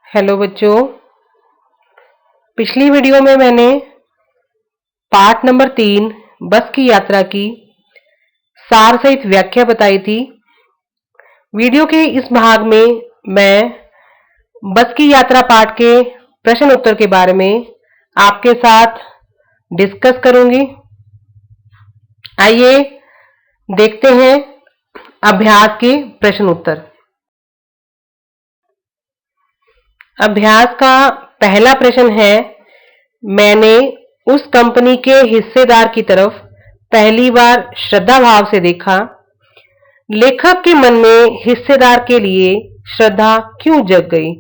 Hello बच्चों। पिछली video में मैंने पाठ नंबर 3 बस की यात्रा की सार सहित व्याख्या बताई थी। वीडियो के इस भाग में मैं बस की यात्रा पाठ के प्रश्न उत्तर के बारे में आपके साथ डिस्कस करूंगी। आइए देखते हैं अभ्यास के प्रश्न उत्तर। अभ्यास का पहला प्रश्न है, मैंने उस कंपनी के हिस्सेदार की तरफ पहली बार श्रद्धा भाव से देखा। लेखक के मन में हिस्सेदार के लिए श्रद्धा क्यों जग गई?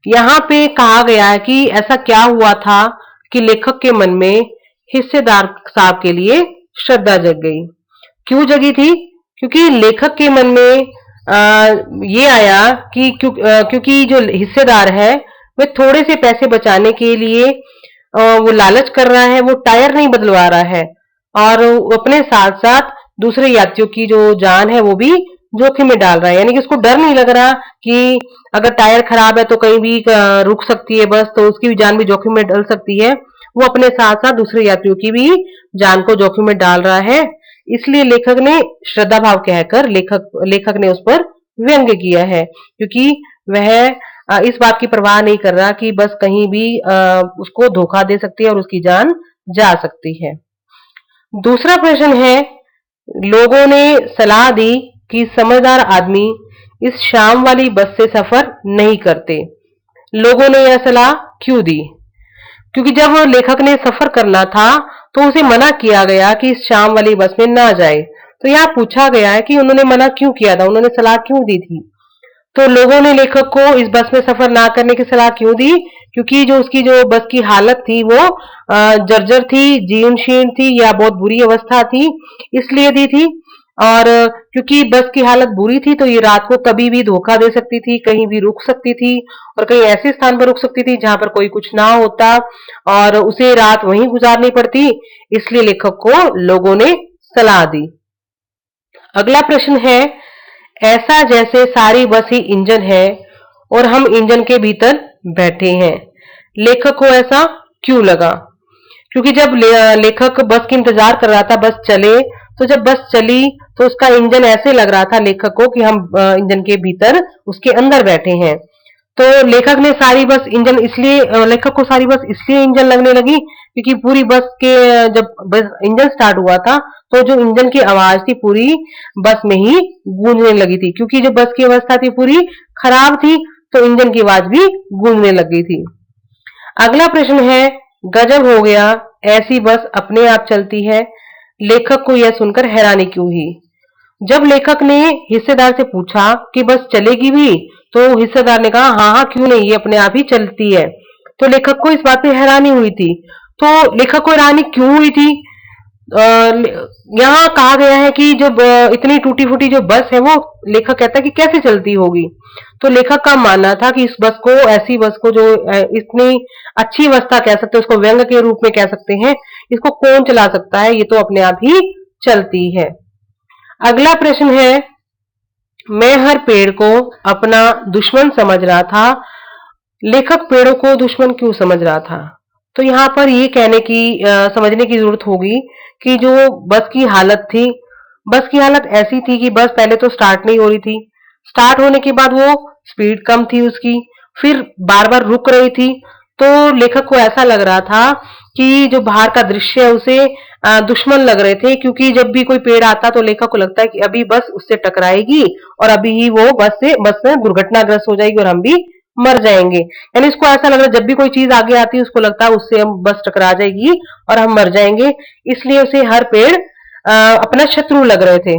यहाँ पे कहा गया है कि ऐसा क्या हुआ था कि लेखक के मन में हिस्सेदार साहब के लिए श्रद्धा जग गई। क्यों जगी थी? क्योंकि लेखक के मन में ये आया कि क्योंकि जो हिस्सेदार है वे थोड़े से पैसे बचाने के लिए वो लालच कर रहा है, वो टायर नहीं बदलवा रहा है और अपने साथ साथ दूसरे यात्रियों की जो जान है वो भी जोखिम में डाल रहा है। यानी कि उसको डर नहीं लग रहा कि अगर टायर खराब है तो कहीं भी रुक सकती है बस, तो उसकी भी जान भी जोखिम में डल सकती है। वो अपने साथ साथ दूसरे यात्रियों की भी जान को जोखिम में डाल रहा है। इसलिए लेखक ने श्रद्धा भाव कहकर लेखक ने उस पर व्यंग्य किया है, क्योंकि वह इस बात की परवाह नहीं कर रहा कि बस कहीं भी उसको धोखा दे सकती है और उसकी जान जा सकती है। दूसरा प्रश्न है, लोगों ने सलाह दी कि समझदार आदमी इस शाम वाली बस से सफर नहीं करते। लोगों ने यह सलाह क्यों दी? क्योंकि जब लेखक ने सफर करना था तो उसे मना किया गया कि इस शाम वाली बस में ना जाए। तो यहाँ पूछा गया है कि उन्होंने मना क्यों किया था, उन्होंने सलाह क्यों दी थी। तो लोगों ने लेखक को इस बस में सफर ना करने की सलाह क्यों दी? क्योंकि जो उसकी जो बस की हालत थी वो जर्जर थी, जीर्ण शीर्ण थी या बहुत बुरी अवस्था थी, इसलिए दी थी। और क्योंकि बस की हालत बुरी थी तो ये रात को कभी भी धोखा दे सकती थी, कहीं भी रुक सकती थी और कहीं ऐसे स्थान पर रुक सकती थी जहां पर कोई कुछ ना होता और उसे रात वहीं गुजारनी पड़ती। इसलिए लेखक को लोगों ने सलाह दी। अगला प्रश्न है, ऐसा जैसे सारी बस ही इंजन है और हम इंजन के भीतर बैठे हैं। लेखक को ऐसा क्यों लगा? क्योंकि जब लेखक बस की इंतजार कर रहा था बस चले, तो जब बस चली तो उसका इंजन ऐसे लग रहा था लेखक को कि हम इंजन के भीतर उसके अंदर बैठे हैं। तो लेखक ने सारी बस इंजन इसलिए लेखक को सारी बस इसलिए इंजन लगने लगी क्योंकि पूरी बस के जब बस इंजन स्टार्ट हुआ था तो जो इंजन की आवाज थी पूरी बस में ही गूंजने लगी थी, क्योंकि जो बस की अवस्था थी पूरी खराब थी तो इंजन की आवाज भी गूंजने लग गई थी। अगला प्रश्न है, गजब हो गया, ऐसी बस अपने आप चलती है। लेखक को यह सुनकर हैरानी क्यों हुई? जब लेखक ने हिस्सेदार से पूछा कि बस चलेगी भी, तो हिस्सेदार ने कहा हाँ हाँ क्यों नहीं, ये अपने आप ही चलती है। तो लेखक को इस बात पे हैरानी हुई थी। तो लेखक को हैरानी क्यों हुई थी? यहाँ कहा गया है कि जब इतनी टूटी फूटी जो बस है वो लेखक कहता है कि कैसे चलती होगी। तो लेखक का मानना था कि इस बस को, ऐसी बस को जो इतनी अच्छी अवस्था कह सकते हैं, उसको व्यंग के रूप में कह सकते हैं, इसको कौन चला सकता है, ये तो अपने आप ही चलती है। अगला प्रश्न है, मैं हर पेड़ को अपना दुश्मन समझ रहा था। लेखक पेड़ों को दुश्मन क्यों समझ रहा था? तो यहाँ पर ये कहने की समझने की जरूरत होगी कि जो बस की हालत थी, बस की हालत ऐसी थी कि बस पहले तो स्टार्ट नहीं हो रही थी, स्टार्ट होने के बाद वो स्पीड कम थी उसकी, फिर बार बार रुक रही थी। तो लेखक को ऐसा लग रहा था कि जो बाहर का दृश्य है उसे दुश्मन लग रहे थे, क्योंकि जब भी कोई पेड़ आता तो लेखक को लगता है कि अभी बस उससे टकराएगी और अभी ही वो बस में दुर्घटनाग्रस्त हो जाएगी और हम भी मर जाएंगे। यानी इसको ऐसा लग रहा है जब भी कोई चीज आगे आती है उसको लगता है उससे हम बस टकरा जाएगी और हम मर जाएंगे, इसलिए उसे हर पेड़ अपना शत्रु लग रहे थे।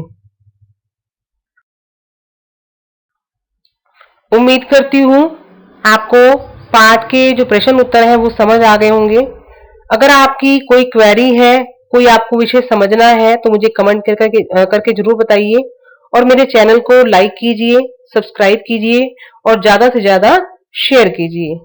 उम्मीद करती हूँ आपको पाठ के जो प्रश्न उत्तर हैं वो समझ आ गए होंगे। अगर आपकी कोई क्वेरी है, कोई आपको विषय समझना है तो मुझे कमेंट करके जरूर बताइए और मेरे चैनल को लाइक कीजिए, सब्सक्राइब कीजिए और ज्यादा से ज्यादा शेयर कीजिए।